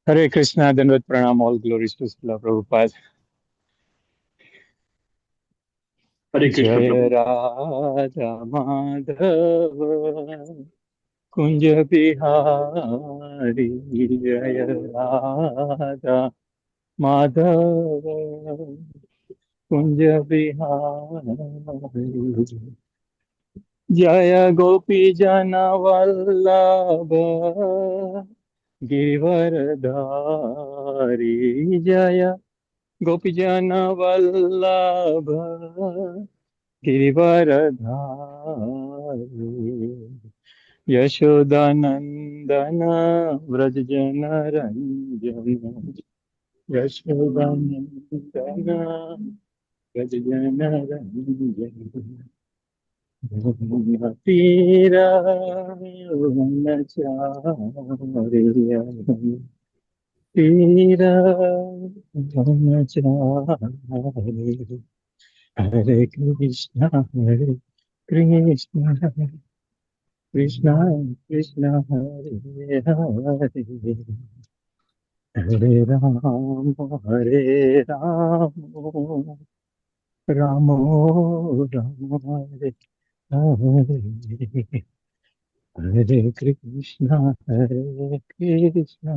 Hare Krishna, Dandavat Pranam, all glories to Srila Prabhupada. Hare Krishna Jaya Prabhu. Radha Madhava Kunja Bihari Jaya Radha Madhava Kunja Bihari Jaya Gopi Jana Vallabha Givaradhari Jaya Gopijana Vallabha Givaradhari Yashodanandana Vrajjana Ranjana Yashodanandana Vrajjana Ranjana Tira Vanacharya Tira Vanacharya Hare Krishna, Hare Krishna, Krishna Krishna, Hare Hare, Hare Hare Rama, Rama Hare Hare, Hare Krishna, Hare Krishna,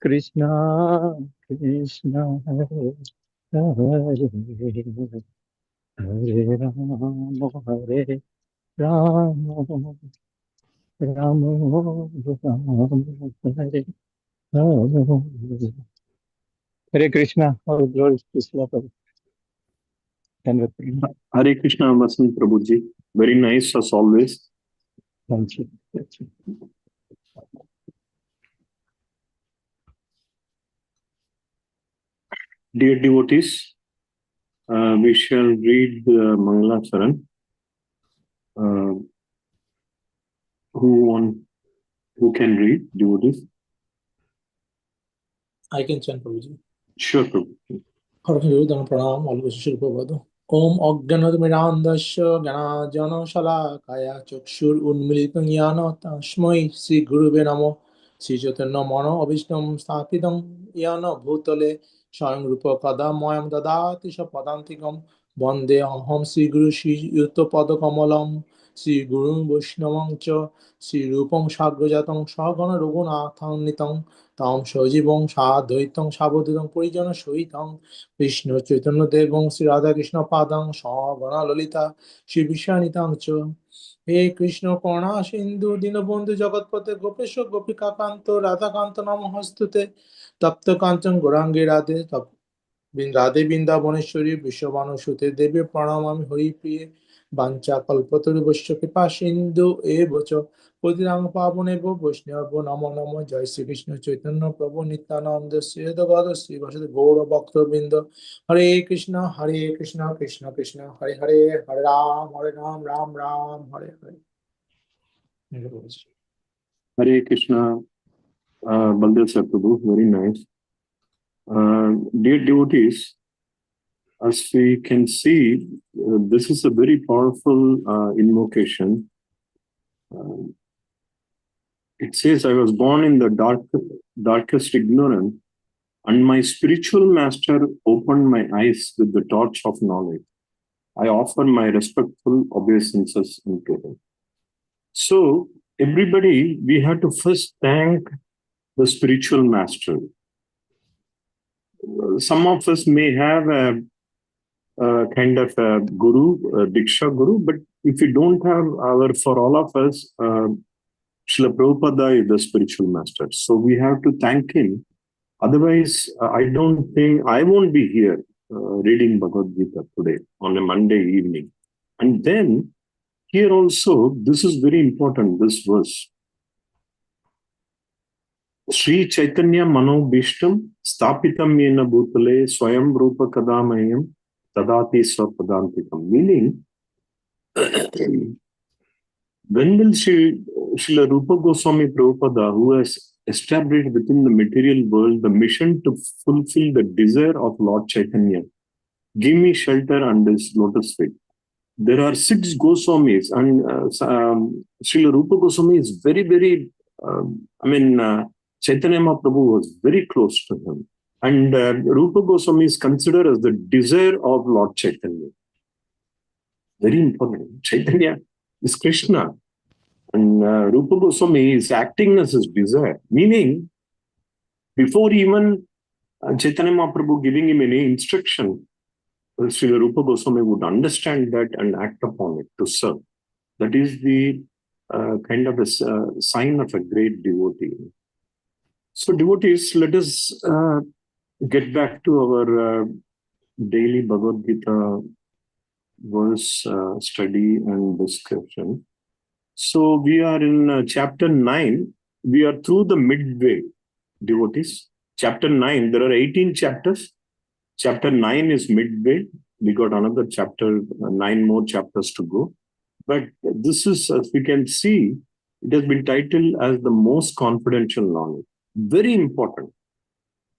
Krishna Krishna, Hare Hare, Hare Rama, Hare Rama, Rama, Rama, Hare Hare. Hare Krishna, all glories to Srila Prabhupada. Hare Krishna Vasant Prabhuji. Very nice as always. Thank you. Thank you. Dear devotees, we shall read the Mangala Charan. Who can read, devotees? I can chant Prabhuji. Sure, Prabhu. Harvardhan Pranam, always Shri Prabhupada. Om Agganadmirandasya Ganajana Shalakaya Chakshur Unmilitam Yana Tashmai Sri Guruve Namo Sri Chaitanya Mano Abhishnam Sthapitam Yana Bhutale Swayam Rupa Kada Mayam Dadati Shapadantikam Vande Aham Sri Guru Sri Yutta Pada Kamalam Sri Guru Vaishnavam Cha Sri Rupam Shagrajatam Shagana Raghunatham Nitam Tam Shajibam Sadhaitam Sabodhidam Purijana Shohitam Krishna Chaitanya Devam Sri Radha Krishna Padam Savana Lalita Shri Vishanitam Cha He Krishna Karna Sindhu Dinabandhu Jagatpate Gopesha Gopika Kanto Radha Kanto Namahastute Tapta Kanchan Gorangi Radhe Radhe Bindavoneshwari Vishwavanu Sute Devi Pranamami Hari Priye Bancha Kalpaturu Vishya Kripa Sindhu Evacha Pudinang Pavanevo Vaishnava Namo Namo Jai Sri Krishna Chaitanya Prabhu Nityananda Sri Advaita Sri Vasudha Gaura Bhakta Binda Hare Krishna Krishna Krishna Hare Hare Hare Ram Ram Ram Hare Hare. Hare Krishna, Baldev Sir Prabhu. Very nice. Dear devotees, as we can see, this is a very powerful invocation. It says, I was born in the darkest ignorance, and my spiritual master opened my eyes with the torch of knowledge. I offer my respectful obeisances unto him. So, everybody, we have to first thank the spiritual master. Some of us may have a kind of a guru, a Diksha guru, but if we don't have for all of us, Srila Prabhupada is the spiritual master. So we have to thank him. Otherwise, I don't think, I won't be here reading Bhagavad Gita today on a Monday evening. And then here also, this is very important, this verse. Sri Chaitanya Mano Bhishtam Stapitam Yena Bhutale Swayam Rupa Kadamayam Tadati Swapadantikam. Meaning, when will Srila Rupa Goswami Prabhupada, who has established within the material world the mission to fulfill the desire of Lord Chaitanya, give me shelter under his lotus feet? There are 6 Goswamis, and Srila Rupa Goswami is very, very, Chaitanya Mahaprabhu was very close to him. And Rupa Goswami is considered as the desire of Lord Chaitanya. Very important. Chaitanya is Krishna. And Rupa Goswami is acting as his desire. Meaning, before even Chaitanya Mahaprabhu giving him any instruction, Srila Rupa Goswami would understand that and act upon it to serve. That is the kind of a sign of a great devotee. So devotees, let us get back to our daily Bhagavad Gita verse study and discussion. So we are in chapter 9. We are through the midway, devotees. Chapter 9, there are 18 chapters. Chapter 9 is midway. We got another chapter, 9 more chapters to go. But this is, as we can see, it has been titled as the most confidential knowledge. Very important.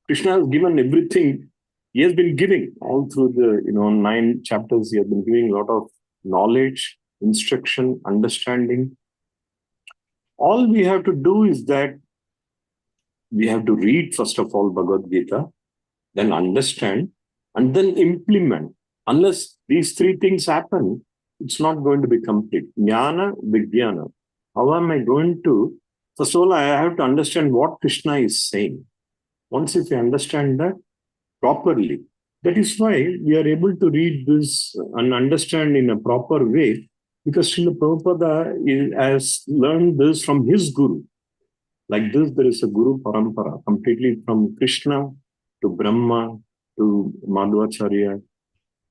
Krishna has given everything. He has been giving all through the 9 chapters. He has been giving a lot of knowledge, instruction, understanding. All we have to do is that we have to read, first of all, Bhagavad Gita, then understand, and then implement. Unless these 3 things happen, it's not going to be complete. Jnana, Vijnana. How am I going to? First of all, I have to understand what Krishna is saying. Once if you understand that properly, that is why we are able to read this and understand in a proper way, because Srila Prabhupada has learned this from his guru. Like this, there is a guru parampara, completely from Krishna to Brahma to Madhvacharya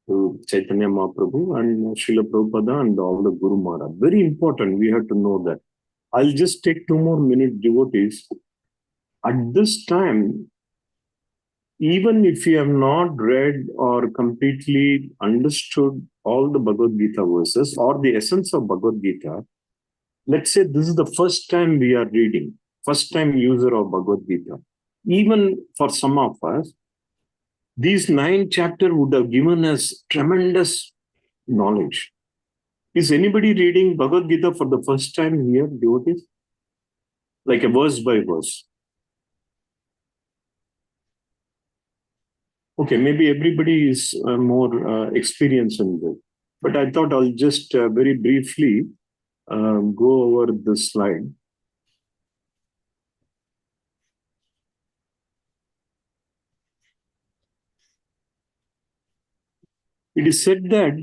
to Chaitanya Mahaprabhu and Srila Prabhupada and all the Guru Maharaj. Very important, we have to know that. I'll just take 2 more minutes, devotees. At this time, even if you have not read or completely understood all the Bhagavad Gita verses or the essence of Bhagavad Gita, let's say this is the first time we are reading, first time user of Bhagavad Gita. Even for some of us, these 9 chapters would have given us tremendous knowledge. Is anybody reading Bhagavad Gita for the first time here, devotees? Like a verse by verse. Okay, maybe everybody is more experienced in this. But I thought I'll just very briefly go over this slide. It is said that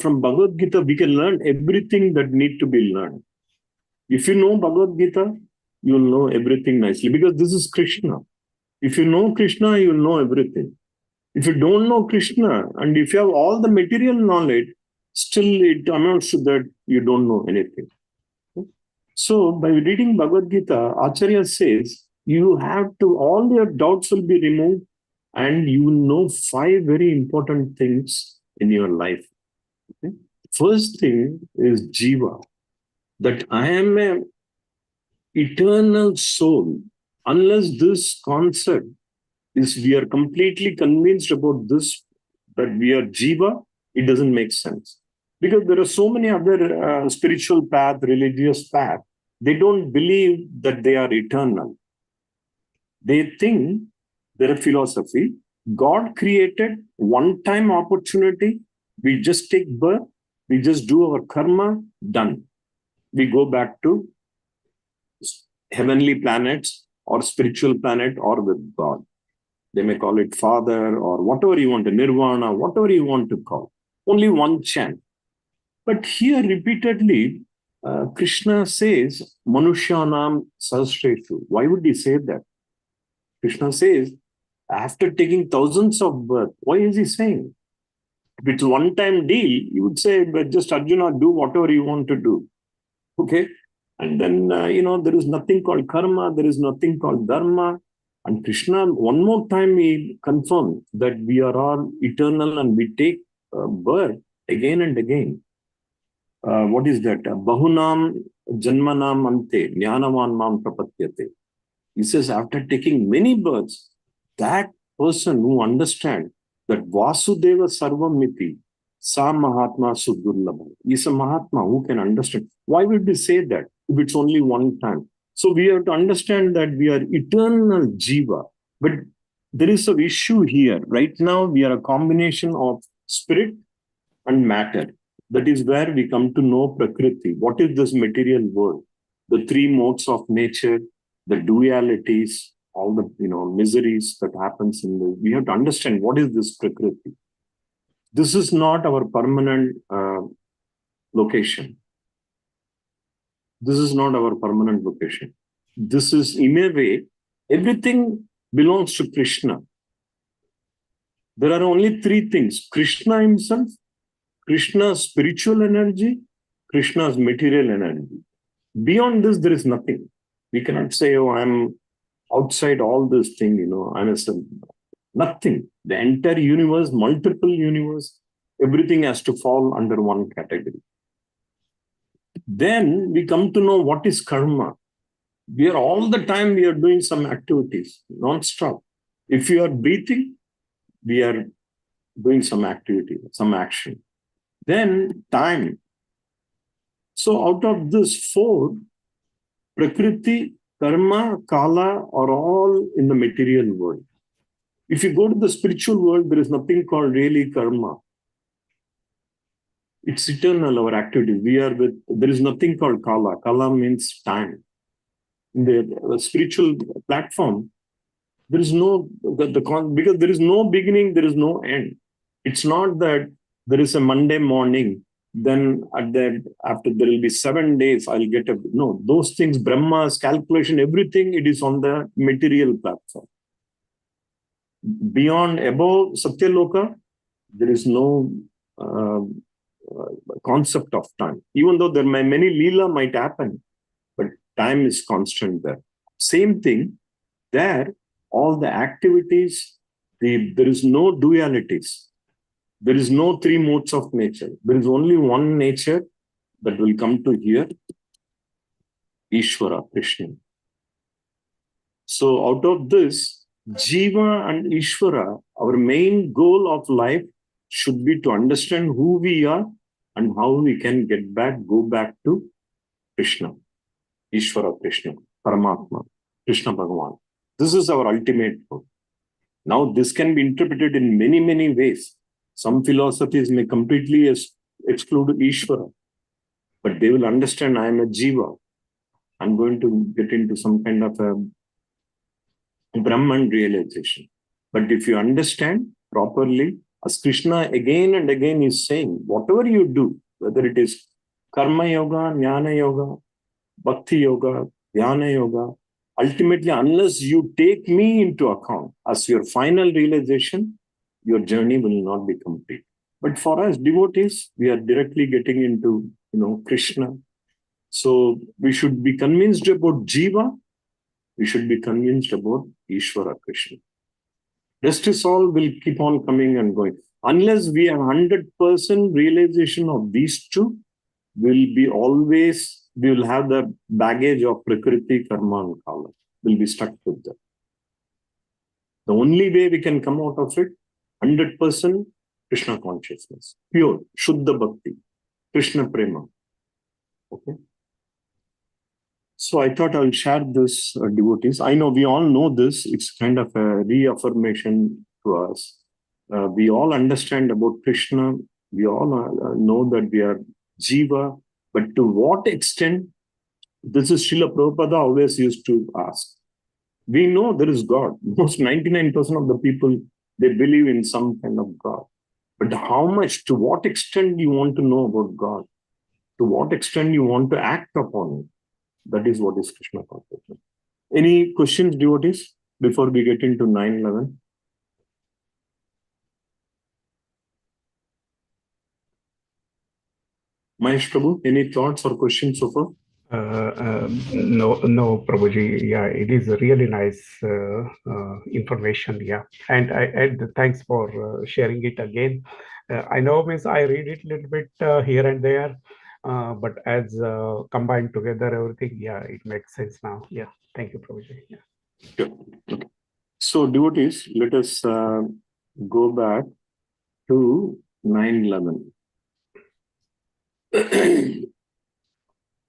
from Bhagavad Gita, we can learn everything that need to be learned. If you know Bhagavad Gita, you'll know everything nicely, because this is Krishna. If you know Krishna, you'll know everything. If you don't know Krishna, and if you have all the material knowledge, still it amounts to that you don't know anything. So by reading Bhagavad Gita, Acharya says, you have to, all your doubts will be removed, and you will know 5 very important things in your life. Okay? First thing is Jiva, that I am an eternal soul. Unless this concept is, we are completely convinced about this, that we are Jiva, it doesn't make sense. Because there are so many other spiritual paths, religious paths, they don't believe that they are eternal. They think, their philosophy, God created one-time opportunity, we just take birth, we just do our karma, done. We go back to heavenly planets or spiritual planet or with God. They may call it Father or whatever you want to, Nirvana, whatever you want to call. Only one chant. But here repeatedly, Krishna says, Manushyanam Sahasreshu. Why would he say that? Krishna says, after taking thousands of births, why is he saying? If it's a one-time deal, you would say, but just Arjuna, do whatever you want to do. Okay? And then, there is nothing called karma, there is nothing called dharma. And Krishna, one more time, he confirmed that we are all eternal and we take birth again and again. What is that? Bahunam janmanam ante jnanavan mam prapatyate. He says, after taking many births, that person who understands that Vasudeva Sarvamiti, Sa Mahatma Suddurlabha, is a Mahatma who can understand. Why would we say that if it's only one time? So we have to understand that we are eternal jiva. But there is an issue here. Right now, we are a combination of spirit and matter. That is where we come to know Prakriti. What is this material world? The three modes of nature, the dualities, all the miseries that happens in the. We have to understand what is this Prakriti. This is not our permanent location. This is not our permanent location. This is, in a way, everything belongs to Krishna. There are only three things: Krishna himself, Krishna's spiritual energy, Krishna's material energy. Beyond this, there is nothing. We cannot say, oh, I'm outside all this thing, I'm nothing. The entire universe, multiple universe, everything has to fall under one category. Then we come to know what is karma. We are all the time, we are doing some activities, non-stop. If you are breathing, we are doing some activity, some action. Then time. So out of this four, Prakriti, Karma, Kala are all in the material world. If you go to the spiritual world, there is nothing called really karma. It's eternal, our activity. There is nothing called Kala. Kala means time. In the spiritual platform, there is no, because there is no beginning, there is no end. It's not that there is a Monday morning, then after there will be 7 days, I'll get no, those things, Brahma's calculation, everything, it is on the material platform. Beyond, above Satyaloka, there is no concept of time. Even though many Leela might happen, but time is constant there. Same thing, there, all the activities, there is no dualities. There is no three modes of nature. There is only one nature that will come to here, Ishvara, Krishna. So out of this, Jiva and Ishvara, our main goal of life should be to understand who we are and how we can go back to Krishna, Ishvara, Krishna, Paramatma, Krishna Bhagavan. This is our ultimate goal. Now, this can be interpreted in many, many ways. Some philosophies may completely exclude Ishvara, but they will understand I am a Jiva. I'm going to get into some kind of a Brahman realization. But if you understand properly, as Krishna again and again is saying, whatever you do, whether it is Karma Yoga, Jnana Yoga, Bhakti Yoga, Dhyana Yoga, ultimately, unless you take me into account as your final realization, your journey will not be complete. But for us devotees, we are directly getting into, Krishna. So we should be convinced about Jiva. We should be convinced about Ishvara, Krishna. Rest is all will keep on coming and going. Unless we have 100% realization of these two, we will have the baggage of Prakriti, Karma, and Kala. We'll be stuck with that. The only way we can come out of it, 100% Krishna consciousness, pure, Shuddha Bhakti, Krishna Prema. Okay. So I thought I'll share this, devotees. I know we all know this. It's kind of a reaffirmation to us. We all understand about Krishna. We all know that we are Jiva. But to what extent? This is Srila Prabhupada always used to ask. We know there is God. Most 99% of the people, they believe in some kind of God. But how much, to what extent you want to know about God? To what extent you want to act upon it? That is what is Krishna consciousness. Any questions, devotees, before we get into 9-11? Mahesh Prabhu, any thoughts or questions so far? No, Prabhuji. Yeah, it is really nice information. Yeah, and thanks for sharing it again. I know, means I read it a little bit here and there, but as combined together, everything, yeah, it makes sense now. Yeah, thank you, Prabhuji. Yeah. Sure. Okay. So, devotees, let us go back to 9-11.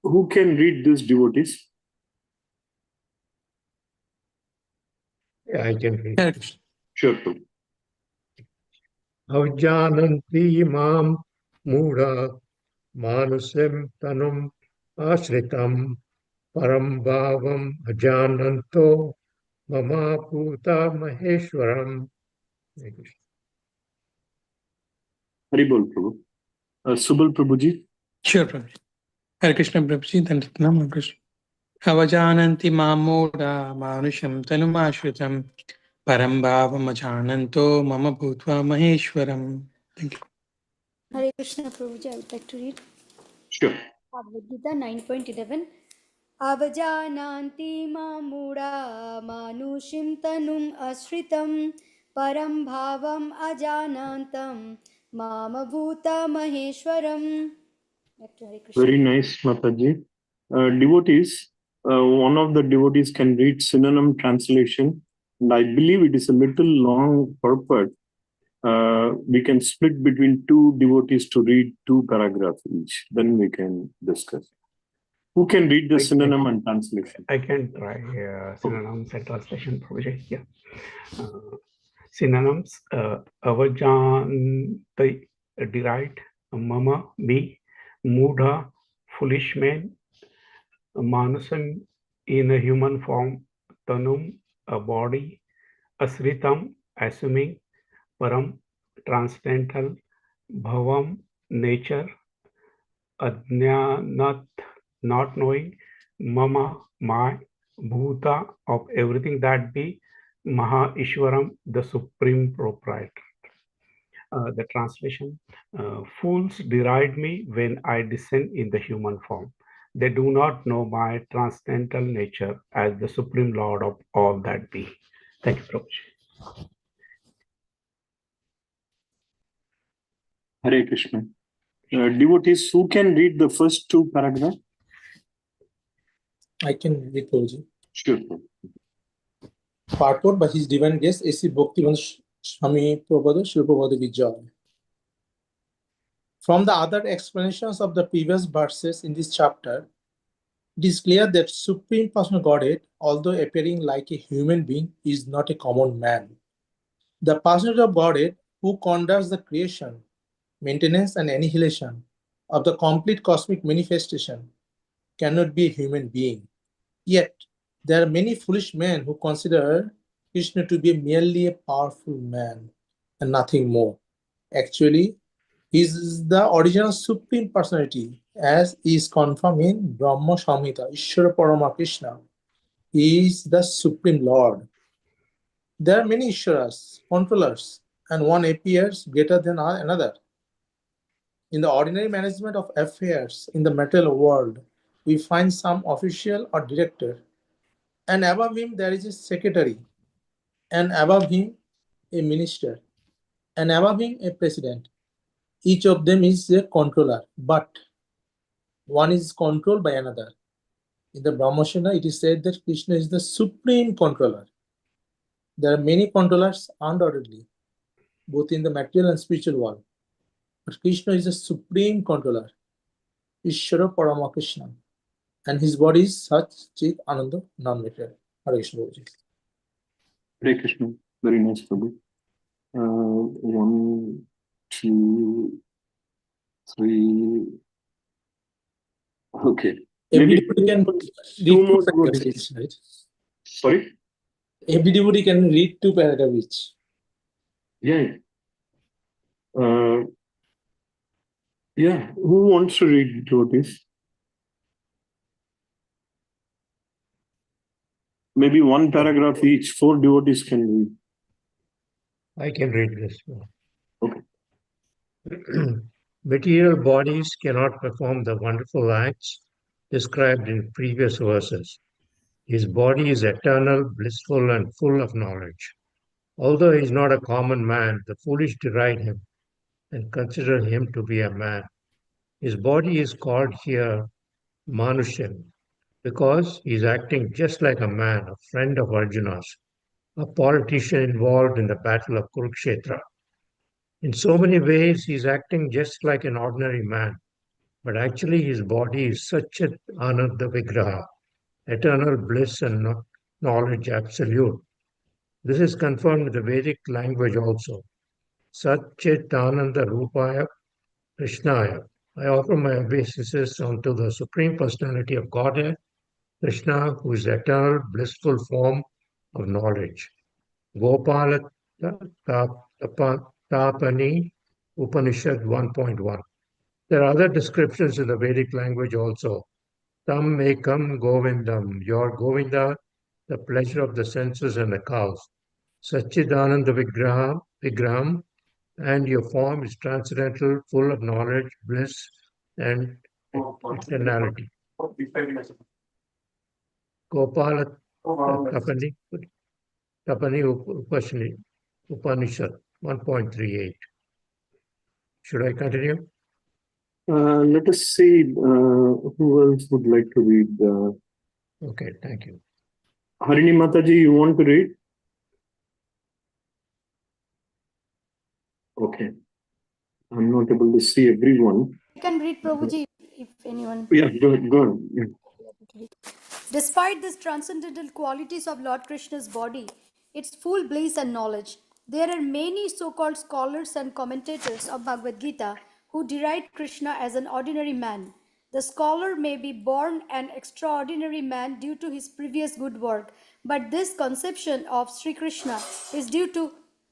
Who can read this, devotees? Yeah, I can read. Hare Krishna. Sure, Prabhu. Avjananti mam mudha manusam tanum ashritam param bhavam ajananto mama puta maheshwaram. Hare Krishna. Haribol, Prabhu. Subal Prabhuji. Sure, Prabhuji. Hare Krishna, Prabhuji. Dandatam, Hare Krishna. Avajananti mamoda manusham tanumashritam param bhavam ajananto mama bhutva maheshwaram. Thank you. Hare Krishna Prabhuji, I would like to read Sure. Bhagavad Gita 9.11. Avajananti mamura manushim tanum asritam param bhavam ajanantam mama bhuta maheshwaram. Back to Hare Krishna. Very nice, Mataji. Devotees, one of the devotees can read synonym translation, and I believe it is a little long purport. We can split between two devotees to read two paragraphs each. Then we can discuss. Who can read the synonym and translation? I can try synonyms and translation, Prabhuji. Yeah. Synonyms, avajanti, derived, mama, me, mudha, foolish man, manusam, in a human form, tanum, a body, asritam, assuming, param, transcendental, bhavam, nature, ajnanat, not knowing, mama, my, bhuta, of everything that be, maha ishwaram, the supreme proprietor. The translation, fools deride me when I descend in the human form. They do not know my transcendental nature as the supreme lord of all that be. Thank you, Prabhuji. Hare Krishna. Devotees, who can read the first two paragraphs? I can read, Prabhuji. Sure. Purport by His Divine Grace, A.C. Bhaktivedanta Swami Prabhupada, Srila Prabhupada Vijay. From the other explanations of the previous verses in this chapter, it is clear that Supreme Personal Godhead, although appearing like a human being, is not a common man. The Personality of Godhead, who conducts the creation, maintenance, and annihilation of the complete cosmic manifestation, cannot be a human being. Yet, there are many foolish men who consider Krishna to be merely a powerful man and nothing more. Actually, he is the original Supreme Personality, as is confirmed in Brahma Samhita, Ishvara Parama Krishna. He is the Supreme Lord. There are many Ishvaras, controllers, and one appears greater than another. In the ordinary management of affairs in the material world, we find some official or director, and above him there is a secretary, and above him a minister, and above him a president. Each of them is a controller, but one is controlled by another. In the Brahmashana, it is said that Krishna is the supreme controller. There are many controllers undoubtedly, both in the material and spiritual world. But Krishna is the supreme controller, Ishvara Parama Krishna, and his body is such Chit Ananda, non-material. Hare Krishna. Hare Krishna. Very nice, Prabhu. 1, 2, 3. Okay. Every Maybe devotee can two read more two paragraphs devotees. each, right? Sorry? Every devotee can read two paragraphs each. Yeah. Yeah. Who wants to read devotees? Maybe one paragraph each. 4 devotees can read. I can read this one. Okay. Material bodies cannot perform the wonderful acts described in previous verses. His body is eternal, blissful, and full of knowledge. Although he is not a common man, the foolish deride him and consider him to be a man. His body is called here Manushan because he is acting just like a man, a friend of Arjuna's, a politician involved in the battle of Kurukshetra. In so many ways, he is acting just like an ordinary man, but actually his body is such an Ananda Vigraha, eternal bliss and knowledge absolute. This is confirmed in the Vedic language also. Satchitananda Rupaya Krishnaya. I offer my obeisances unto the Supreme Personality of Godhead, Krishna, who is the eternal, blissful form of knowledge. Gopala Tapani Upanishad 1.1. There are other descriptions in the Vedic language also. Tam Ekam Govindam, your Govinda, the pleasure of the senses and the cows. Satchidananda Vigraham, and your form is transcendental, full of knowledge, bliss, and eternality. Gopala Tapani Upanishad 1.38. Should I continue? Let us see who else would like to read. Okay, thank you. Harini Mataji, you want to read? Okay. I'm not able to see everyone. I can read Prabhuji if anyone. Yeah, go on. Yeah. Despite these transcendental qualities of Lord Krishna's body, its full bliss and knowledge, there are many so-called scholars and commentators of Bhagavad Gita who deride Krishna as an ordinary man. The scholar may be born an extraordinary man due to his previous good work, but this conception of Sri Krishna is due to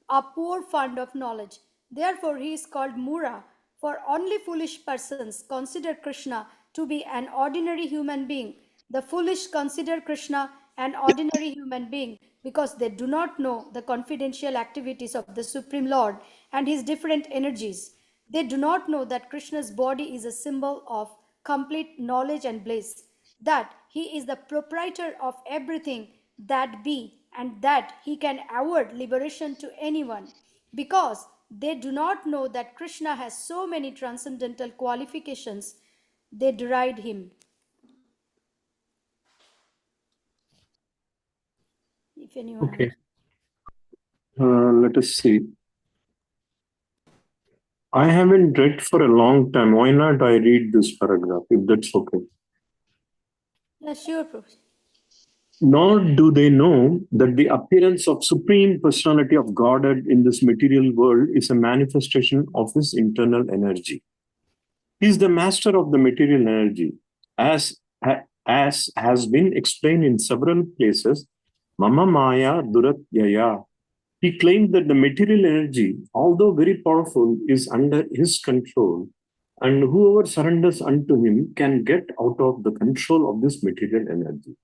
a poor fund of knowledge. Therefore, he is called Mura, for only foolish persons consider Krishna to be an ordinary human being. The foolish consider Krishna an ordinary human being because they do not know the confidential activities of the Supreme Lord and his different energies. They do not know that Krishna's body is a symbol of complete knowledge and bliss, that he is the proprietor of everything that be, and that he can award liberation to anyone. Because they do not know that Krishna has so many transcendental qualifications, they deride him. If anyone. Okay. Let us see. I haven't read for a long time. Why not I read this paragraph, if that's okay? Yeah, sure, Prabhuji. Nor do they know that the appearance of Supreme Personality of Godhead in this material world is a manifestation of his internal energy. He is the master of the material energy. As has been explained in several places, Mama Maya Duratyaya. He claimed that the material energy, although very powerful, is under his control, and whoever surrenders unto him can get out of the control of this material energy.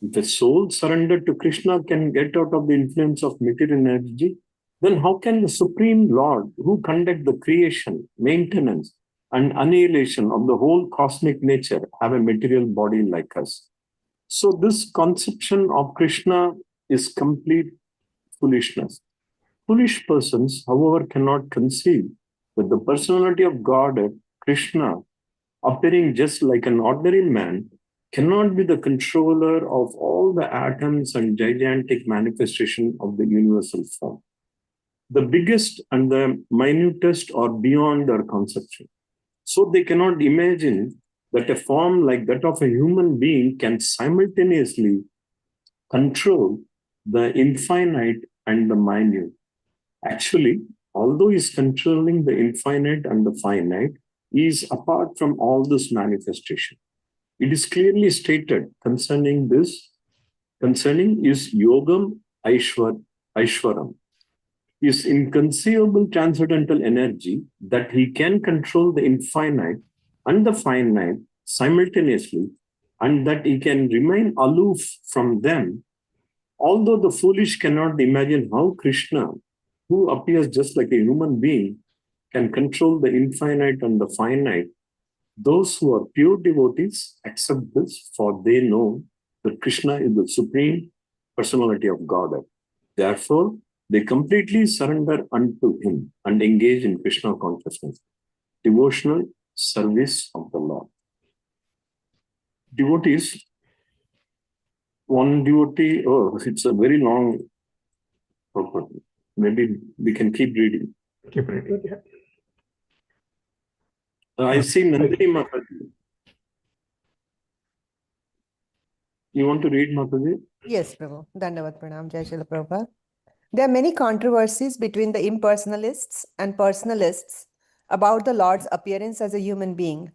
If the soul surrendered to Krishna can get out of the influence of material energy, then how can the Supreme Lord, who conduct the creation, maintenance, and annihilation of the whole cosmic nature, have a material body like us? So this conception of Krishna is complete foolishness. Foolish persons, however, cannot conceive that the personality of God, Krishna, appearing just like an ordinary man, cannot be the controller of all the atoms and gigantic manifestation of the universal form. The biggest and the minutest are beyond their conception. So they cannot imagine that a form like that of a human being can simultaneously control the infinite and the minute. Actually, although he is controlling the infinite and the finite, he is apart from all this manifestation. It is clearly stated concerning his yogam aishwaram, his inconceivable transcendental energy that he can control the infinite and the finite simultaneously, and that he can remain aloof from them. Although the foolish cannot imagine how Krishna, who appears just like a human being, can control the infinite and the finite, those who are pure devotees accept this, for they know that Krishna is the Supreme Personality of Godhead. Therefore, they completely surrender unto him and engage in Krishna consciousness, devotional service of the Lord. Devotees, one devotee, it's a very long property. Maybe we can keep reading. Keep reading. Yeah. I see Nandini Mataji. You want to read, Mataji? Yes, Prabhu. Dandavat Pranam. Jai Srila Prabhupada. There are many controversies between the impersonalists and personalists about the Lord's appearance as a human being.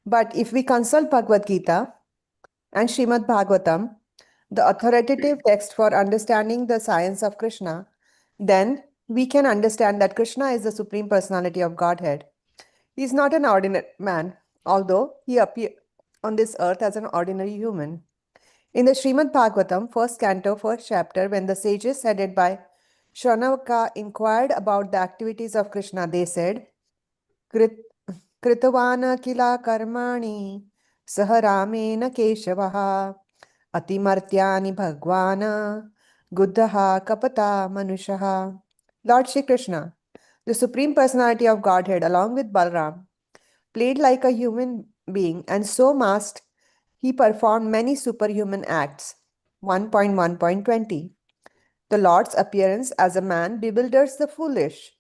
But if we consult Bhagavad Gita and Srimad Bhagavatam, the authoritative text for understanding the science of Krishna, then we can understand that Krishna is the Supreme Personality of Godhead. He is not an ordinary man, although he appeared on this earth as an ordinary human. In the Srimad Bhagavatam, first canto, first chapter, when the sages headed by Shaunaka inquired about the activities of Krishna, they said, Kritavana kila karmani saha ramena keshavaha atimartyani bhagwana guddhaha kapata manushaha. Lord Shri Krishna, the Supreme Personality of Godhead, along with Balram, played like a human being, and so must he performed many superhuman acts. 1.1.20. The Lord's appearance as a man bewilders the foolish.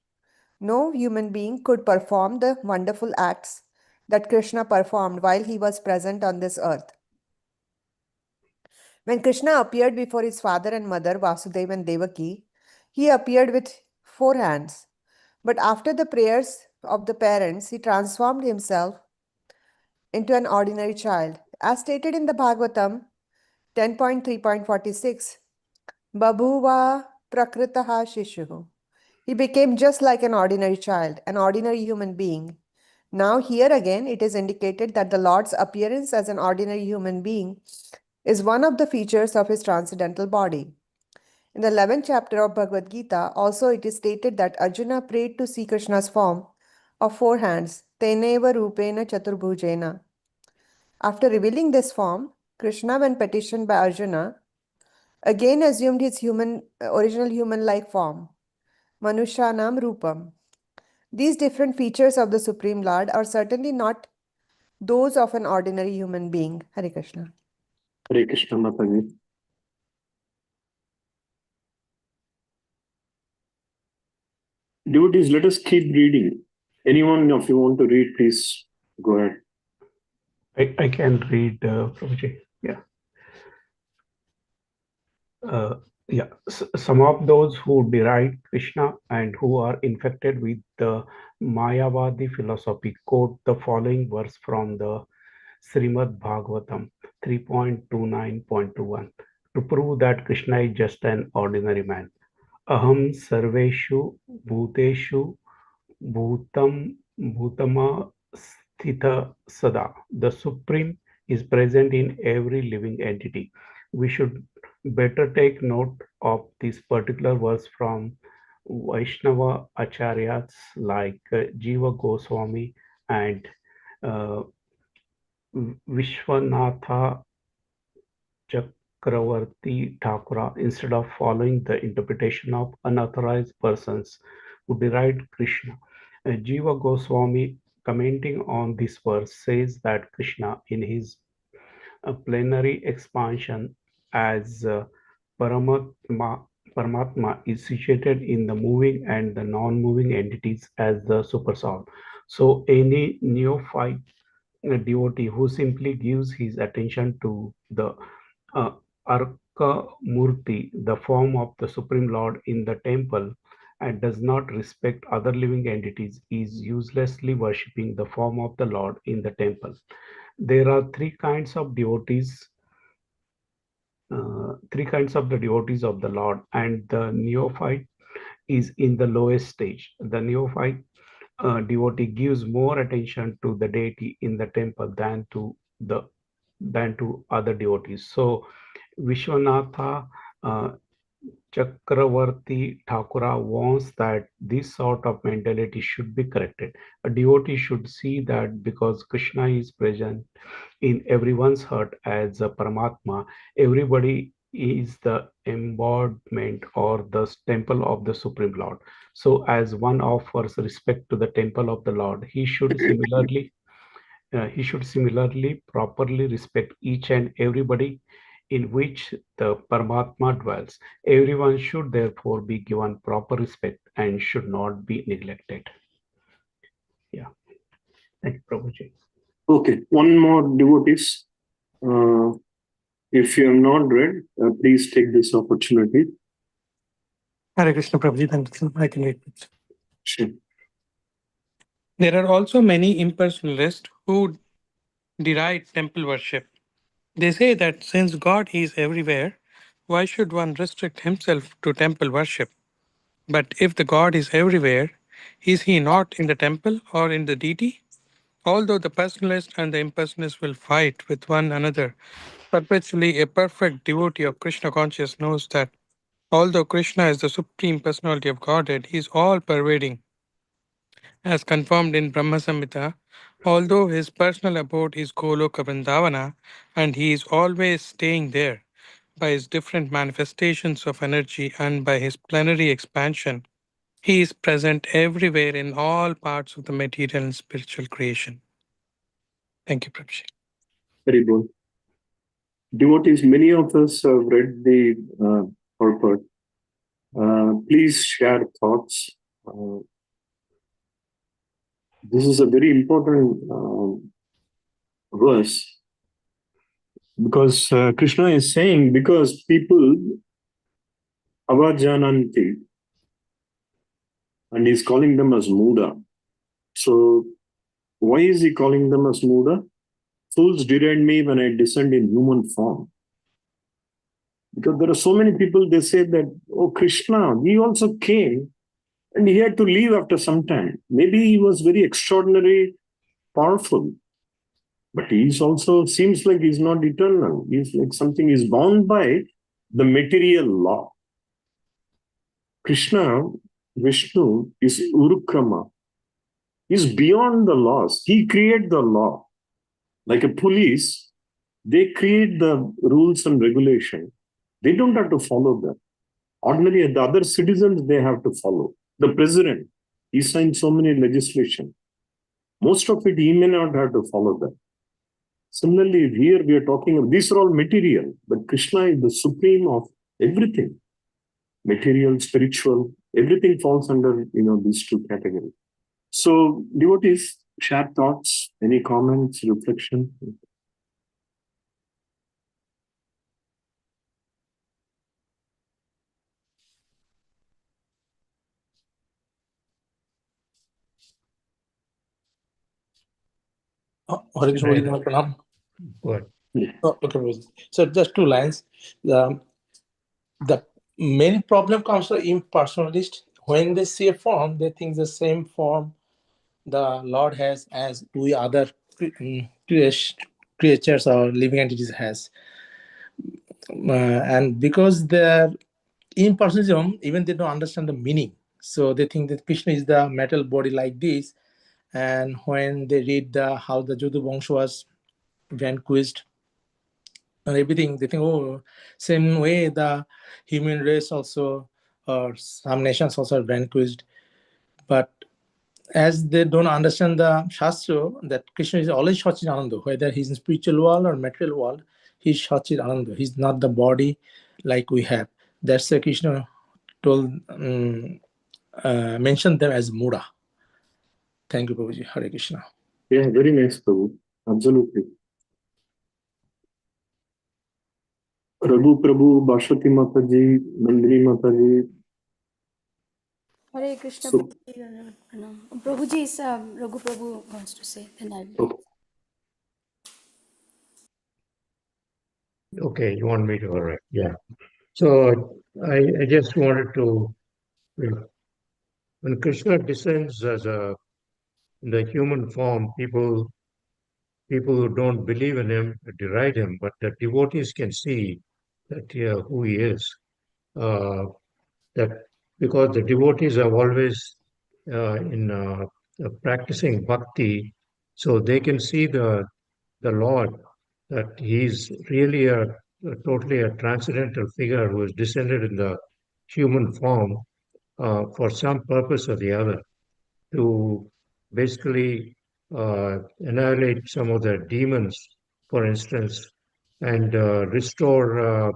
No human being could perform the wonderful acts that Krishna performed while he was present on this earth. When Krishna appeared before his father and mother, Vasudeva and Devaki, he appeared with 4 hands. But after the prayers of the parents, he transformed himself into an ordinary child. As stated in the Bhagavatam 10.3.46, Babhuva Prakritaha Shishuhu. He became just like an ordinary child, an ordinary human being. Now, here again, it is indicated that the Lord's appearance as an ordinary human being is one of the features of his transcendental body. In the 11th chapter of Bhagavad Gita, also it is stated that Arjuna prayed to see Krishna's form of 4 hands, Teneva Rupena Chaturbhujena. After revealing this form, Krishna, when petitioned by Arjuna, again assumed his original human-like form, Manushanam Rupam. These different features of the Supreme Lord are certainly not those of an ordinary human being. Hare Krishna. Hare Krishna, Mataji. Devotees, let us keep reading. Anyone of you want to read, please go ahead. I can read, Prabhuji. Yeah. Some of those who deride Krishna and who are infected with the Mayavadi philosophy quote the following verse from the Srimad Bhagavatam 3.29.21 to prove that Krishna is just an ordinary man. Aham sarveshu bhuteshu bhutama sthita sada. The Supreme is present in every living entity. We should better take note of this particular verse from Vaishnava Acharyas like Jiva Goswami and Vishwanatha Chakravarti Thakura, instead of following the interpretation of unauthorized persons who deride Krishna. Jiva Goswami, commenting on this verse, says that Krishna, in his plenary expansion as Paramatma, is situated in the moving and the non-moving entities as the Supersoul. So any neophyte devotee who simply gives his attention to the Arka Murti, the form of the Supreme Lord in the temple, and does not respect other living entities, is uselessly worshipping the form of the Lord in the temple. There are 3 kinds of devotees, 3 kinds of the devotees of the Lord, and the neophyte is in the lowest stage. The neophyte devotee gives more attention to the deity in the temple than to other devotees. So Vishwanatha Chakravarti Thakura wants that this sort of mentality should be corrected. A devotee should see that because Krishna is present in everyone's heart as a Paramatma, everybody is the embodiment or the temple of the Supreme Lord. So as one offers respect to the temple of the Lord, he should similarly properly respect each and everybody in which the Paramatma dwells. Everyone should therefore be given proper respect and should not be neglected. Yeah. Thank you, Prabhuji. Okay, one more, devotees. If you have not read, please take this opportunity. Hare Krishna Prabhuji, then I can read it. Sure. There are also many impersonalists who deride temple worship. They say that since God is everywhere, why should one restrict himself to temple worship? But if the God is everywhere, is he not in the temple or in the deity? Although the personalist and the impersonalist will fight with one another, perpetually a perfect devotee of Krishna consciousness knows that although Krishna is the supreme personality of Godhead, he is all pervading. As confirmed in Brahma Samhita, although his personal abode is Goloka Vrindavana and he is always staying there, by his different manifestations of energy and by his plenary expansion, he is present everywhere in all parts of the material and spiritual creation. Thank you, Prabhuji. Very good. Devotees, many of us have read the purport. Please share thoughts. This is a very important verse because Krishna is saying, because people avajananti, and he's calling them as Muda. So why is he calling them as Muda? Fools deride me when I descend in human form. Because there are so many people, they say that, oh, Krishna, he also came and he had to leave after some time. Maybe he was very extraordinary, powerful, but he's also seems like he's not eternal. He's like something is bound by the material law. Krishna, Vishnu, is Urukrama. He's beyond the laws. He created the law. Like a police, they create the rules and regulation. They don't have to follow them. Ordinarily, the other citizens, they have to follow. The president, he signed so many legislation. Most of it, he may not have to follow them. Similarly, here we are talking of, these are all material, but Krishna is the supreme of everything. Material, spiritual, everything falls under, these two categories. So, devotees, share thoughts, any comments, reflection? Hare Krishna Prabhuji, then pranam. Good. Oh, okay, Prabhuji. So just 2 lines. The main problem comes from impersonalist. When they see a form, they think the same form the Lord has as we other creatures or living entities has. And because they're impersonalism, even they don't understand the meaning. So they think that Krishna is the metal body like this. And when they read how the Jadu Vangsha was vanquished and everything, they think, oh, same way the human race also, or some nations also are vanquished. But as they don't understand the Shastra, that Krishna is always Satchidananda, whether he's in spiritual world or material world, he's Satchidananda. He's not the body like we have. That's why Krishna told, mentioned them as Mura. Thank you, Prabhuji. Hare Krishna. Yeah, very nice, Prabhu. Absolutely. Raghu Prabhu, Bhashwati Mataji, Nandini Mataji. Hare Krishna. So, Prabhuji is Raghu Prabhu wants to say. Then I will. okay. Okay, you want me to, all right, yeah. So I just wanted to, when Krishna descends as in the human form, people who don't believe in him deride him, but the devotees can see that who he is. That because the devotees are always in practicing bhakti, so they can see the Lord, that he's really a totally a transcendental figure who has descended in the human form for some purpose or the other, to basically annihilate some of the demons, for instance, and restore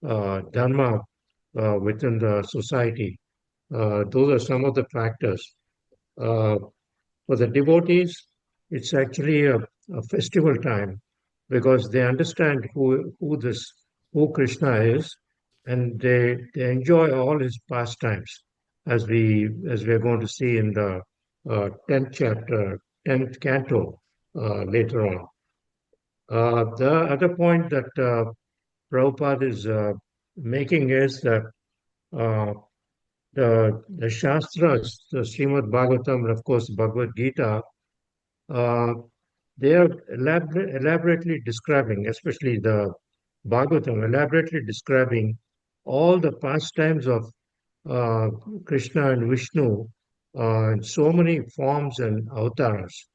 dharma within the society. Those are some of the factors. For the devotees, it's actually a festival time because they understand who Krishna is, and they enjoy all his pastimes, as we're going to see in the 10th chapter, 10th canto later on. The other point that Prabhupada is making is that uh, the Shastras, the Srimad Bhagavatam, and of course Bhagavad Gita, uh, they are elaborately describing, especially the Bhagavatam, elaborately describing all the pastimes of uh, Krishna and Vishnu in so many forms and avatars.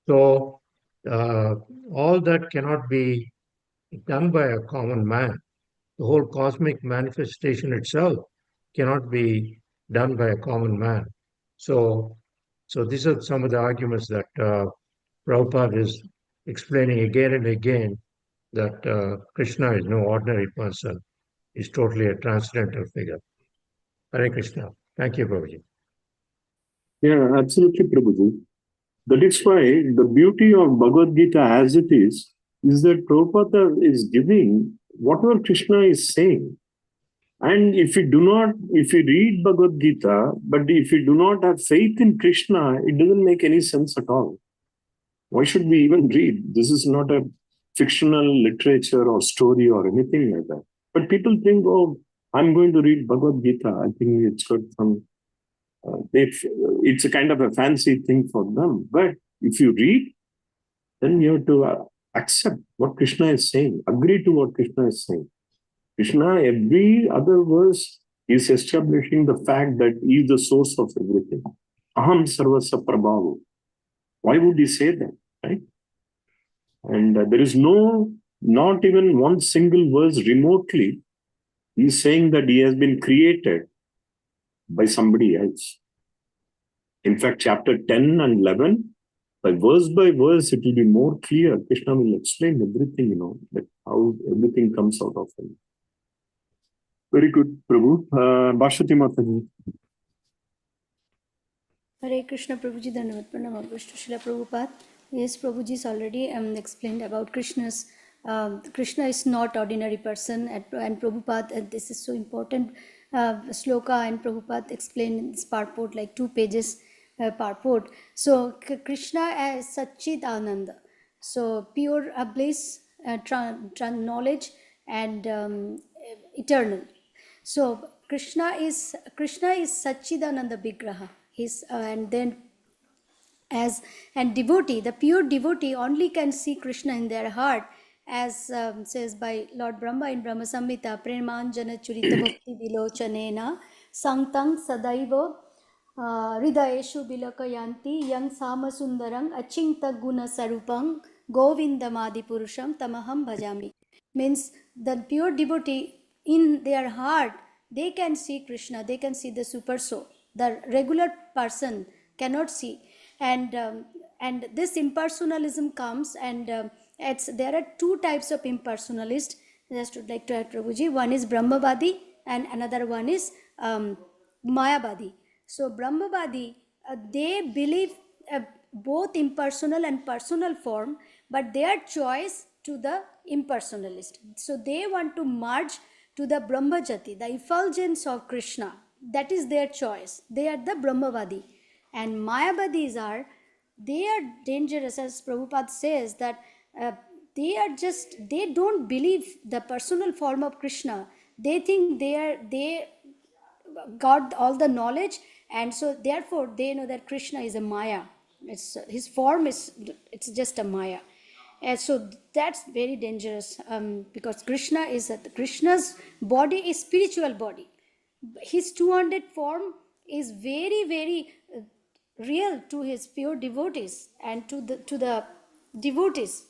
So all that cannot be done by a common man. The whole cosmic manifestation itself cannot be done by a common man. So, these are some of the arguments that Prabhupada is explaining again and again, that Krishna is no ordinary person. He's totally a transcendental figure. Hare Krishna. Thank you, Prabhuji. Yeah, absolutely, Prabhuji. That is why the beauty of Bhagavad Gita as it is that Prabhupada is giving whatever Krishna is saying. And if you read Bhagavad Gita, but if you do not have faith in Krishna, it doesn't make any sense at all. Why should we even read? This is not a fictional literature or story or anything like that. But people think, oh, I'm going to read Bhagavad Gita. I think it's got some, it's a kind of a fancy thing for them. But if you read, then you have to accept what Krishna is saying, agree to what Krishna is saying. Krishna, every other verse is establishing the fact that he is the source of everything. Aham sarvasya prabhavo. Why would he say that, right? And there is not even one single verse remotely. He's saying that he has been created by somebody else. In fact, chapter 10 and 11, by verse, it will be more clear. Krishna will explain everything, that how everything comes out of him. Very good, Prabhu. Bhashati Mataji. Hare Krishna, Prabhuji, Dhanavad Pranam, Avishtu Srila Prabhupada. Yes, Prabhuji's already explained about Krishna's. Krishna is not ordinary person, and Prabhupada, this is so important sloka, and Prabhupada explained this purport, like 2 pages purport. So Krishna as Satchid Ananda, so pure bliss, knowledge, and eternal. So Krishna is Satchidananda Vigraha. And then and devotee, the pure devotee only can see Krishna in their heart, as says by Lord Brahma in Brahma Samhita, Premanjana Churita Bhakti Vilochanena Sanktam Sadaiva Hridayeshu Bilakayanti Yang Sama Sundarang Achinta Guna Sarupang Govindamadi Purusham Tamaham Bhajami. Means the pure devotee in their heart, they can see Krishna, they can see the super soul. The regular person cannot see. And this impersonalism comes, and there are 2 types of impersonalists. Just would like to add, Prabhuji. One is Brahmavadi and another one is Mayavadi. So Brahmavadi, they believe both impersonal and personal form, but their choice to the impersonalist. So they want to merge to the Brahmajati, the effulgence of Krishna. That is their choice. They are the Brahmavadi. And Mayavadis they are dangerous, as Prabhupada says, that they don't believe the personal form of Krishna. They think they got all the knowledge, and so therefore they know that Krishna is a Maya. His form it's just a Maya. And so that's very dangerous, because Krishna's body is spiritual body. His 200 form is very, very real to his pure devotees and to the devotees.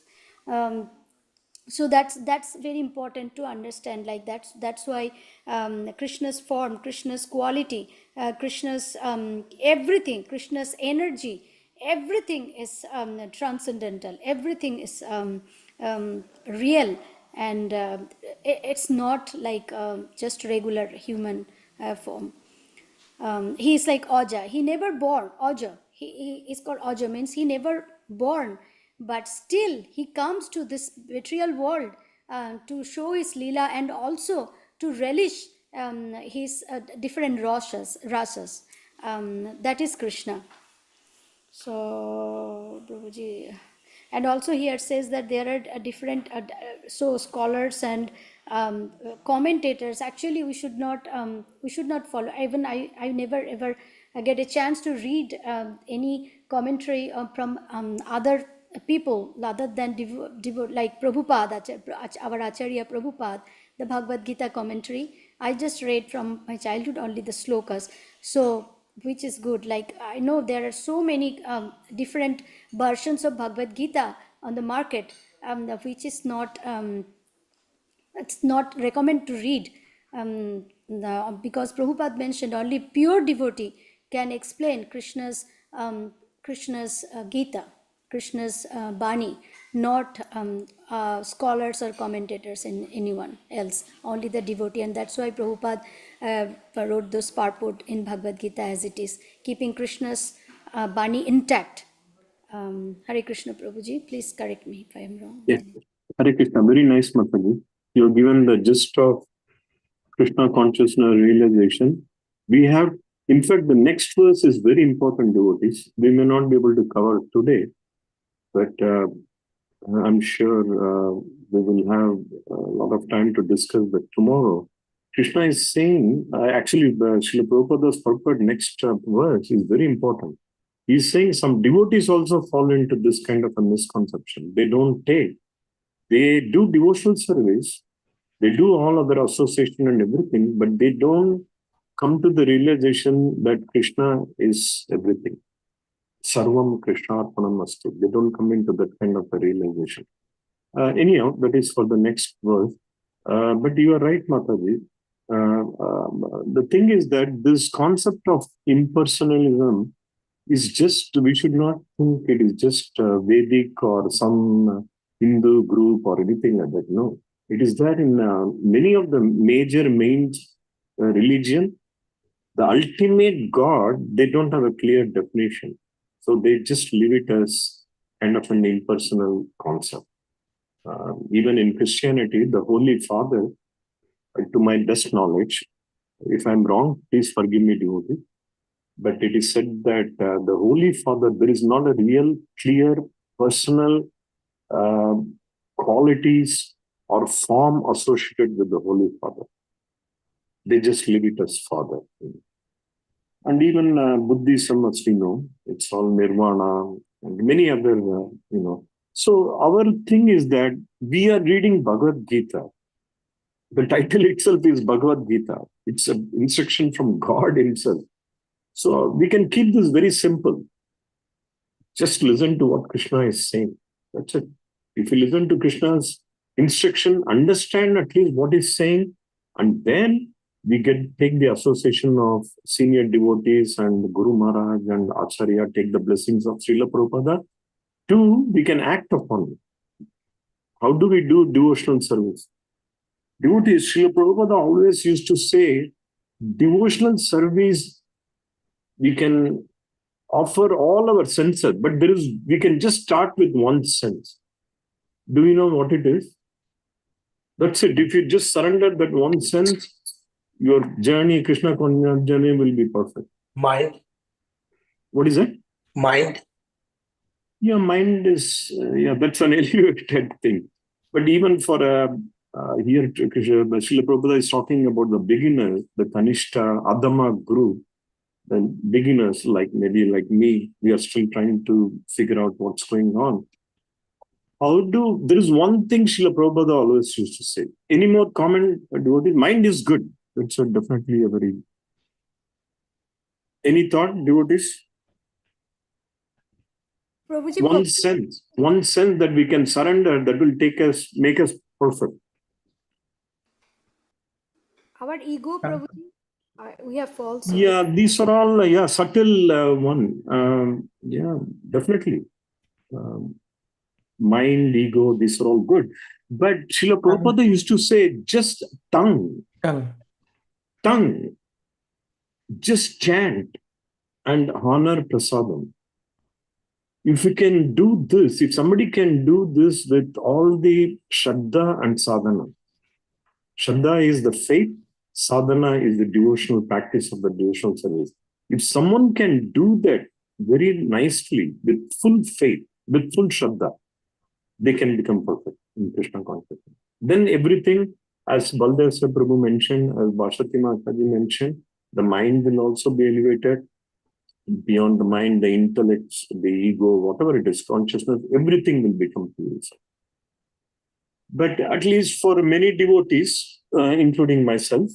So that's very important to understand. Like that's why Krishna's form, Krishna's quality, Krishna's everything, Krishna's energy, everything is transcendental. Everything is real, and it's not like just regular human form. He is like Aja. He never born. Aja. He is called Aja, means he never born, but still he comes to this material world to show his Leela, and also to relish his different rasas. That is Krishna. So, Prabhuji, and also here says that there are different scholars and commentators. Actually, we should not follow. Even I never ever get a chance to read any commentary from other people other than like Prabhupada, our Acharya Prabhupada, the Bhagavad Gita commentary. I just read from my childhood only the slokas. So, which is good. Like I know there are so many different versions of Bhagavad Gita on the market, which is not it's not recommend to read, because Prabhupada mentioned only pure devotee can explain Krishna's Gita, Krishna's Bani, not scholars or commentators in anyone else, only the devotee. And that's why Prabhupada wrote those purport in Bhagavad Gita as it is, keeping Krishna's Bani intact. Hare Krishna, Prabhuji, please correct me if I am wrong. Yes. Hare Krishna, very nice, Mataji. You have given the gist of Krishna consciousness realization. We have, in fact, the next verse is very important, devotees. We may not be able to cover today, but I'm sure we will have a lot of time to discuss that tomorrow. Krishna is saying, actually, Srila Prabhupada's purport next verse is very important. He's saying some devotees also fall into this kind of a misconception. They don't take. They do devotional service. They do all other association and everything, but they don't come to the realization that Krishna is everything. Sarvam Krishna Arpanam Astu. They don't come into that kind of a realization. Anyhow, that is for the next verse. But you are right, Mataji. The thing is that this concept of impersonalism is just, we should not think it is just Vedic or some Hindu group or anything like that. No, it is there in many of the major main religion. The ultimate God, they don't have a clear definition. So they just leave it as kind of an impersonal concept. Even in Christianity, the Holy Father, to my best knowledge, if I'm wrong, please forgive me, devotee, but it is said that the Holy Father, there is not a real clear personal qualities or form associated with the Holy Father. They just leave it as Father. And even Buddhism, as we know, it's all Nirvana and many other, So our thing is that we are reading Bhagavad Gita. The title itself is Bhagavad Gita. It's an instruction from God himself. So we can keep this very simple. Just listen to what Krishna is saying. That's it. If you listen to Krishna's instruction, understand at least what he's saying, and then we take the association of senior devotees and Guru Maharaj and Acharya, take the blessings of Srila Prabhupada. Two, we can act upon it. How do we do devotional service? Devotees, Srila Prabhupada always used to say, devotional service, we can offer all our senses, but we can just start with one sense. Do you know what it is? That's it. If you just surrender that one sense, your journey, Krishna consciousness journey, will be perfect. Mind. What is it? Mind. Yeah, mind is, that's an elevated thing. But even for here, Srila Prabhupada is talking about the beginners, the Kanishta, Adama group, the beginners, maybe like me, we are still trying to figure out what's going on. There is one thing Srila Prabhupada always used to say. Any more comment, devotee? Mind is good. That's definitely a very... Any thought, devotees? Prabhuji, One sense that we can surrender, that will make us perfect. our ego, Prabhuji, we have false. Yeah, these are all subtle one. Definitely. Mind, ego, these are all good. But Srila Prabhupada used to say, just tongue, just chant and honor prasadam. If you can do this, if somebody can do this with all the shraddha and sadhana, Shraddha is the faith, sadhana is the devotional practice of the devotional service. If someone can do that very nicely with full faith, with full Shraddha, they can become perfect in Krishna consciousness. Then everything, as Baldev Prabhu mentioned, as Bhashati Mataji mentioned, the mind will also be elevated. Beyond the mind, the intellect, the ego, whatever it is, consciousness, everything will become purified. But at least for many devotees, including myself,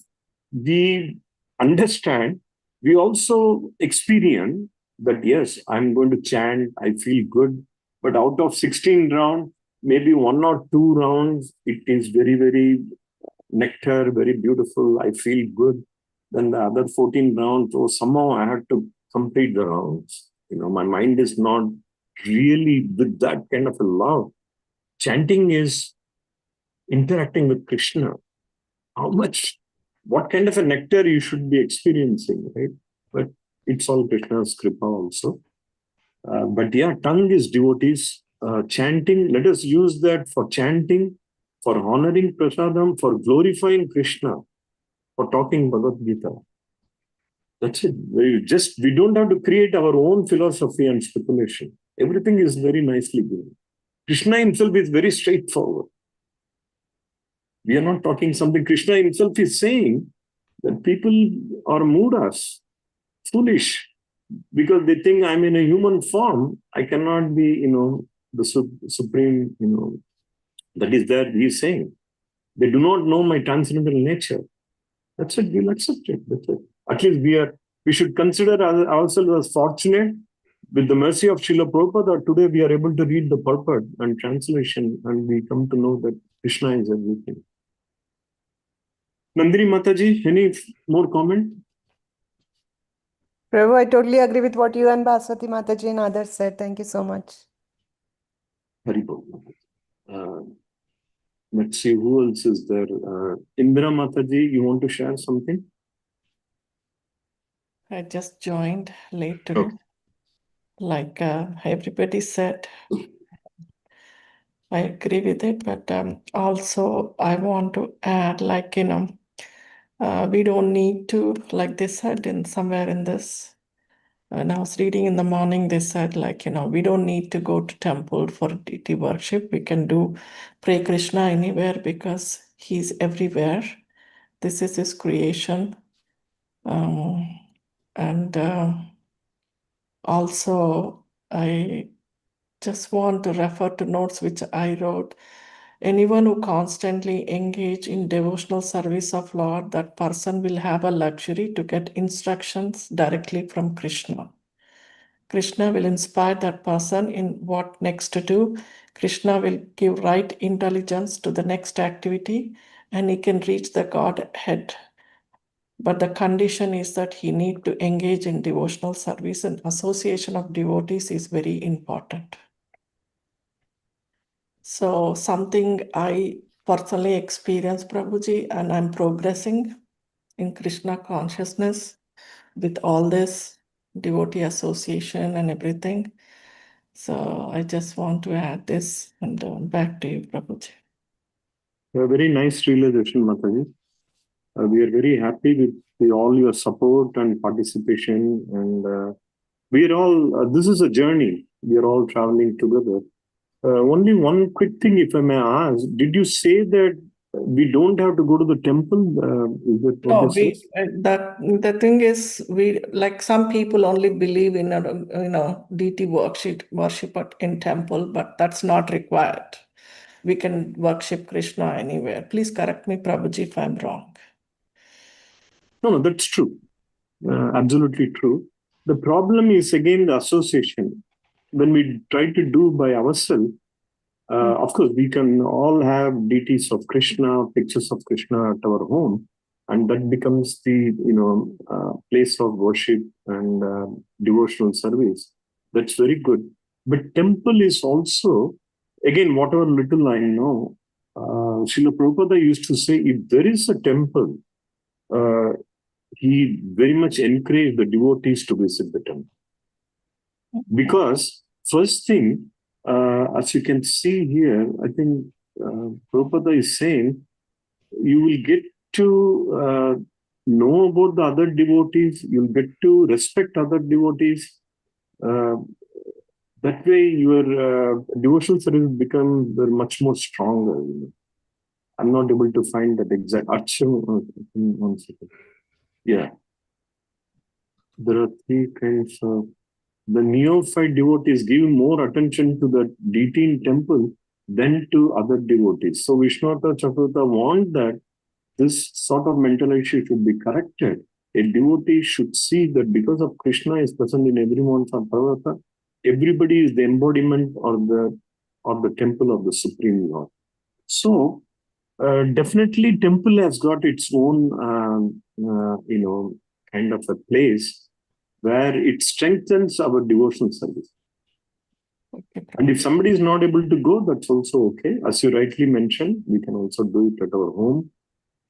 we understand, we also experience that yes, I'm going to chant, I feel good, but out of 16 rounds, maybe 1 or 2 rounds, it is very, very nectar, very beautiful, I feel good. Then the other 14 rounds, oh, somehow I have to complete the rounds. My mind is not really with that kind of a love. Chanting is interacting with Krishna. What kind of a nectar you should be experiencing, right? But it's all Krishna's kripa also. But yeah, tongue is devotees. Chanting, let us use that for chanting, for honoring prasadam, for glorifying Krishna, for talking Bhagavad Gita. That's it. We don't have to create our own philosophy and speculation. Everything is very nicely given. Krishna himself is very straightforward. We are not talking something. Krishna himself is saying that people are mudas, foolish, because they think I'm in a human form. I cannot be, the supreme, that is there. He is saying. They do not know my transcendental nature. That's it. We'll accept it. That's it. At least we should consider ourselves as fortunate with the mercy of Srila Prabhupada. Today we are able to read the purport and translation, and we come to know that Krishna is everything. Nandini Mataji, any more comment? Prabhu, I totally agree with what you and Bhaswati Mataji and others said. Thank you so much. Haribol. Let's see who else is there. Indra Mataji, you want to share something? I just joined late today. Okay. Like everybody said, I agree with it, but also I want to add, we don't need to, like they said in somewhere in this, when I was reading in the morning, they said, we don't need to go to temple for deity worship. We can pray Krishna anywhere because he's everywhere. This is his creation. Also, I just want to refer to notes which I wrote. Anyone who constantly engage in devotional service of Lord, that person will have a luxury to get instructions directly from Krishna. Krishna will inspire that person in what next to do. Krishna will give right intelligence to the next activity, and he can reach the Godhead. But the condition is that he need to engage in devotional service, and association of devotees is very important. So something I personally experienced, Prabhuji, and I'm progressing in Krishna consciousness with all this devotee association and everything. So I just want to add this, and back to you, Prabhuji. A very nice realization, Mataji. We are very happy with all your support and participation. And we are all, this is a journey. We are all traveling together. Only one quick thing, if I may ask, did you say that we don't have to go to the temple? Is that what No, you said? the thing is, we like some people only believe in deity worship in temple, but that's not required. We can worship Krishna anywhere. Please correct me, Prabhuji, if I'm wrong. No, that's true. Absolutely true. The problem is again the association. When we try to do by ourselves, of course, we can all have deities of Krishna, pictures of Krishna at our home, and that becomes the place of worship and devotional service. That's very good. But temple is also, again, whatever little I know, Srila Prabhupada used to say, if there is a temple, he very much encouraged the devotees to visit the temple. Because first thing, as you can see here, I think Prabhupada is saying, you will get to know about the other devotees, you'll get to respect other devotees. That way your devotional service become much more stronger. I'm not able to find that exact. One second. Yeah. There are three kinds of. The neophyte devotees give more attention to the deity in temple than to other devotees. So Vishnata Chakravarti want that this sort of mental issue should be corrected. A devotee should see that because of Krishna is present in every month of Bhagavata, everybody is the embodiment or the temple of the Supreme Lord. So definitely temple has got its own kind of a place where it strengthens our devotional service. Okay. And if somebody is not able to go, that's also okay. As you rightly mentioned, we can also do it at our home.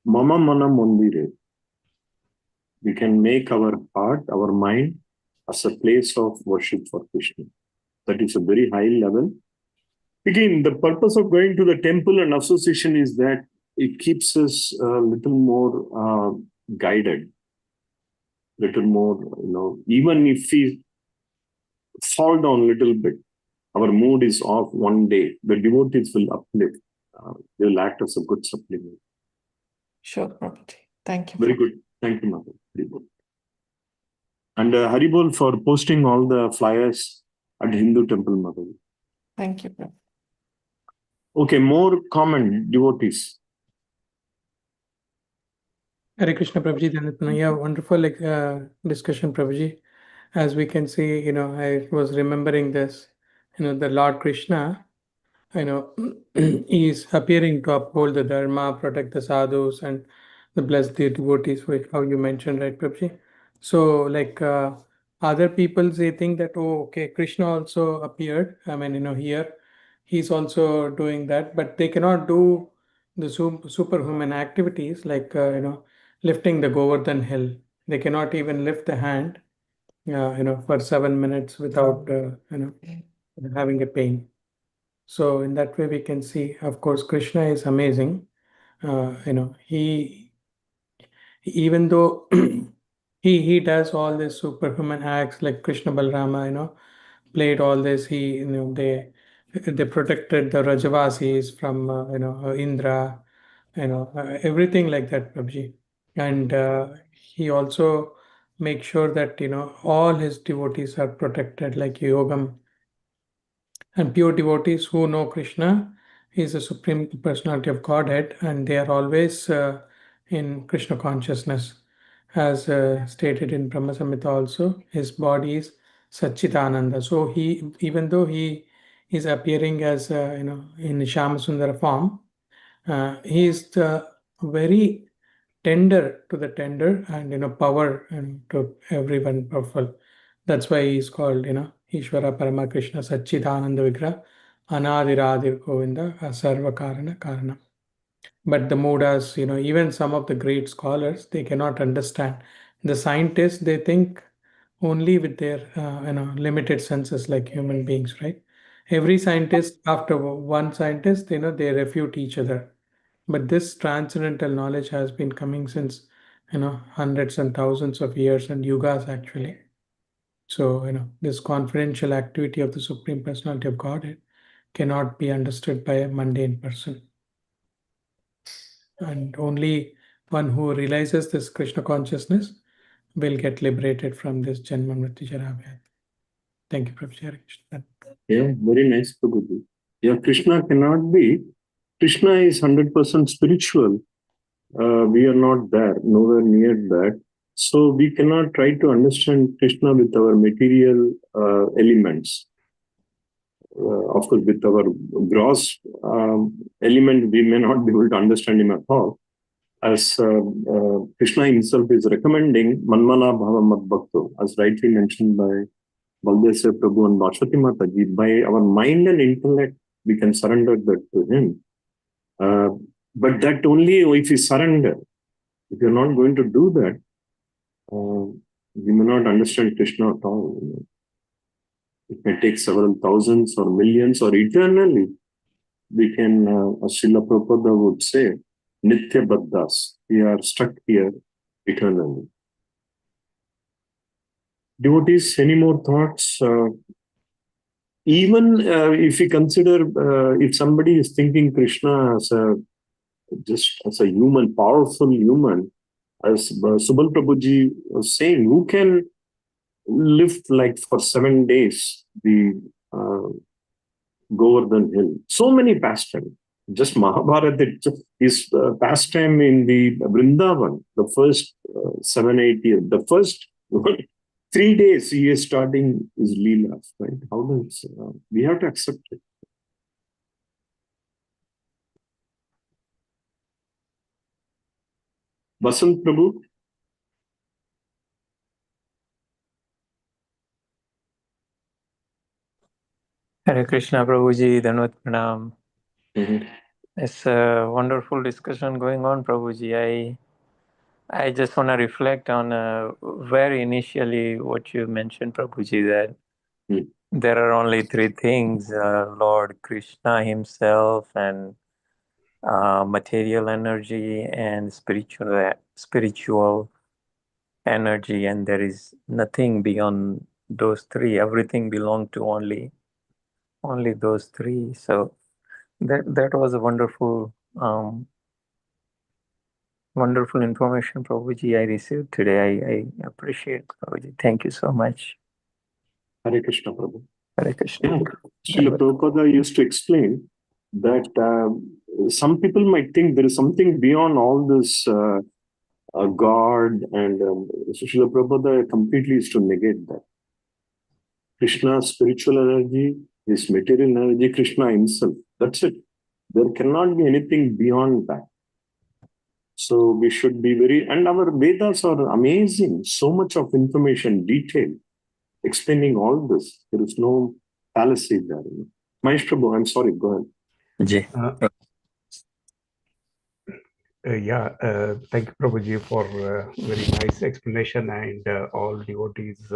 Mama mana mandire. We can make our heart, our mind, as a place of worship for Krishna. That is a very high level. Again, the purpose of going to the temple and association is that it keeps us a little more guided, little more, even if we fall down a little bit, our mood is off one day, the devotees will uplift. They will act as a good supplement. Sure, Prabhuji. Thank you. Very good. Thank you, Mother. Haribol. And Haribol for posting all the flyers at Hindu temple, Mother. Thank you, Prabhuji. Okay, more common devotees. Hare Krishna, Prabhuji. Yeah, wonderful discussion, Prabhuji. As we can see, I was remembering this, the Lord Krishna, he is appearing to uphold the Dharma, protect the sadhus, and the bless the devotees, which how you mentioned, right, Prabhuji? So, other people, they think that, oh, okay, Krishna also appeared. I mean, here he's also doing that, but they cannot do the superhuman activities like, lifting the Govardhan hill. They cannot even lift the hand, for 7 minutes without, having a pain. So in that way, we can see, of course, Krishna is amazing. He even though he does all these superhuman acts like Krishna Balrama, played all this. They protected the Rajavasis from Indra, everything like that, Prabhuji. And he also makes sure that all his devotees are protected, like Yogam. And pure devotees who know Krishna is the Supreme Personality of Godhead, and they are always in Krishna consciousness. As stated in Brahma Samhita also, his body is Satchitananda. So even though he is appearing as in Shyamasundara form, he is very tender to the tender and power to everyone powerful. That's why he is called Ishvara Parama Krishna Satchitananda Vigraha Anadiradir Govinda Sarva Karana Karana. But the Mudas, even some of the great scholars, they cannot understand. The scientists, they think only with their limited senses like human beings, right? Every scientist, after one scientist, they refute each other. But this transcendental knowledge has been coming since hundreds and thousands of years and yugas actually. So this confidential activity of the Supreme Personality of Godhead cannot be understood by a mundane person. And only one who realizes this Krishna consciousness will get liberated from this Janma Mrityu Jara Vyadhi. Thank you, Prabhuji. Yeah, very nice, Prabhuji. Yeah, Krishna cannot be. Krishna is 100% spiritual. We are not there, nowhere near that. So we cannot try to understand Krishna with our material elements. Of course, with our gross element, we may not be able to understand him at all. As Krishna himself is recommending, Manmana Bhava Mad Bhakto, as rightly mentioned by Baldesa Prabhu and Bhashwati Mataji, by our mind and intellect, we can surrender that to him. But that only if we surrender. If you're not going to do that, we may not understand Krishna at all. It may take several thousands or millions or eternally. We can, as Srila Prabhupada would say, Nitya Baddhas. We are stuck here eternally. Devotees, any more thoughts? Even if we consider, if somebody is thinking Krishna as just as a human, powerful human, as Subal Prabhuji was saying, who can live like for 7 days the Govardhan Hill? So many pastimes. Just Mahabharata is pastime in the Vrindavan, the first 7-8 years. The first 3 days he is starting his Leelas, right? How does we have to accept it? Vasant Prabhu? Hare Krishna, Prabhuji, Dhanvat Pranam. Mm-hmm. It's a wonderful discussion going on, Prabhuji. I just want to reflect on very initially what you mentioned, Prabhuji, that there are only 3 things, Lord Krishna himself and material energy and spiritual energy, and there is nothing beyond those 3. Everything belongs to only those 3. So that was a wonderful information, Prabhuji, I received today. I appreciate, Prabhuji. Thank you so much. Hare Krishna, Prabhu. Hare Krishna. Yeah. Srila Prabhupada used to explain that some people might think there is something beyond all this God, and Srila Prabhupada completely is to negate that. Krishna's spiritual energy, his material energy, Krishna himself. That's it. There cannot be anything beyond that. So we should be very, and our Vedas are amazing. So much of information, detail, explaining all this. There is no fallacy there. Mahesh Prabhu, I'm sorry, go ahead. Jai. Thank you, Prabhuji, for very nice explanation, and all devotees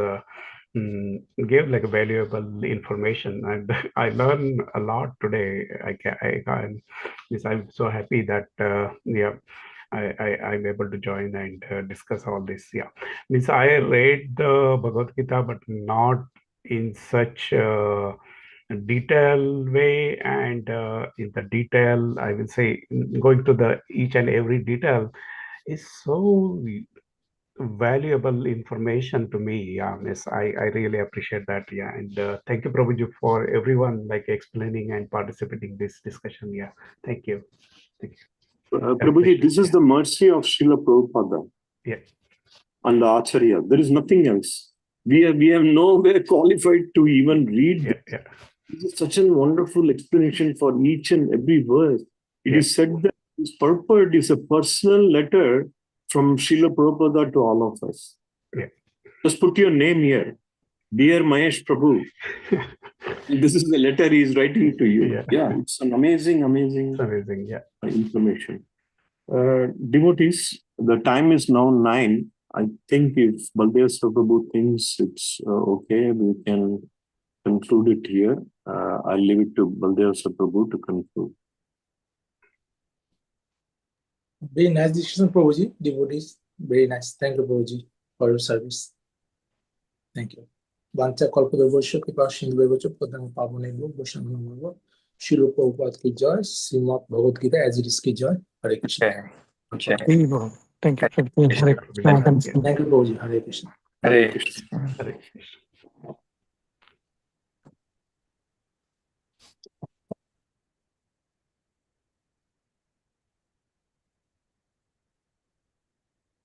gave like a valuable information, and I learned a lot today. I'm so happy that I'm able to join and discuss all this. Means I read the Bhagavad Gita, but not in such detailed way, and in the detail, I will say, going to the each and every detail is so valuable information to me. Yes, I really appreciate that. And thank you, Prabhuji, for everyone like explaining and participating in this discussion. Thank you. Prabhuji, this is the mercy of Srila Prabhupada and the Acharya. There is nothing else. We have nowhere qualified to even read. This is such a wonderful explanation for each and every verse. It is said that this purport is a personal letter from Srila Prabhupada to all of us. Just put your name here. Dear Mahesh Prabhu. This is the letter he is writing to you. It's an amazing information. Devotees, the time is now 9. I think if Baldev Prabhu thinks it's okay, we can conclude it here. I'll leave it to Baldev Prabhu to conclude. Very nice discussion, Prabhuji. Devotees, very nice. Thank you, Prabhuji, for your service. Thank you. Vancha Kalpadavasya Kripa Sindhu Evacha Padam Pavanebho Vaishnava Srila Prabhupada ki jai, Srimad Bhagavad Gita as it is ki jai. Hare Krishna. Thank you. Thank you, Prabhuji. Thank you, Prabhuji. Hare Krishna. Hare Krishna.